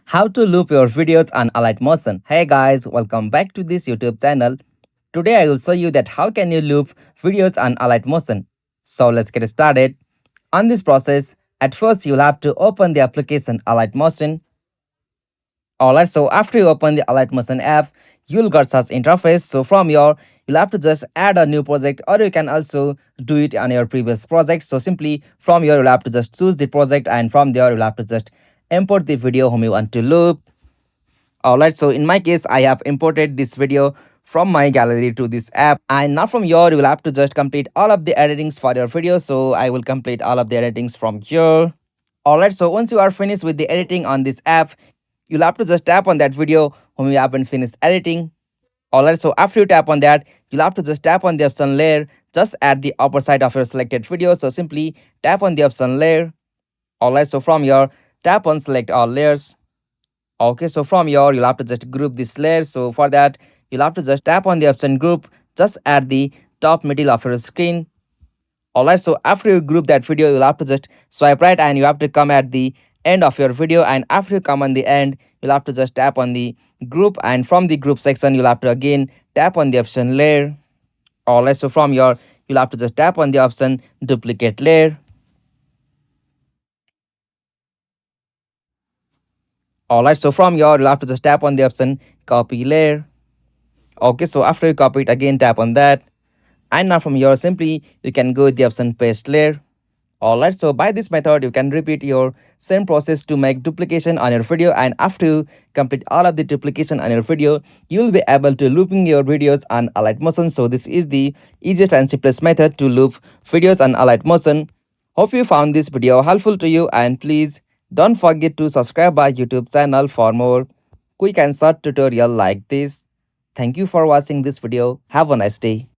How to loop your videos on Alight Motion. Hey guys, welcome back to this YouTube channel. Today I will show you that how can you loop videos on Alight Motion. So let's get started. On this process, at first you'll have to open the application Alight Motion. Alright, so after you open the Alight Motion app, you'll get such interface. So from here, you'll have to just add a new project, or you can also do it on your previous project. So simply from here, you'll have to just choose the project, and from there you'll have to just import the video whom you want to loop. Alright, so in my case, I have imported this video from my gallery to this app, and now from here you will have to just complete all of the editings for your video. So I will complete all of the editings from here. Alright, so once you are finished with the editing on this app, you'll have to just tap on that video whom you haven't finished editing. Alright, so after you tap on that, you'll have to just tap on the option layer just at the upper side of your selected video. So simply tap on the option layer. Alright, so from here, tap on select all layers. Okay, so from here you'll have to just group this layer. So for that, you'll have to just tap on the option group just at the top middle of your screen. Alright, so after you group that video, you'll have to just swipe right and you have to come at the end of your video, and after you come on the end, you'll have to just tap on the group, and from the group section you'll have to again tap on the option layer. Alright, so from here you'll have to just tap on the option duplicate layer. Alright, so from here you'll have to just tap on the option copy layer. Okay, so after you copy it, again tap on that, and now from here simply you can go with the option paste layer. Alright, so by this method you can repeat your same process to make duplication on your video, and after you complete all of the duplication on your video, you will be able to looping your videos on Alight Motion. So this is the easiest and simplest method to loop videos on Alight Motion. Hope you found this video helpful to you, and please don't forget to subscribe our YouTube channel for more quick and short tutorial like this. Thank you for watching this video. Have a nice day.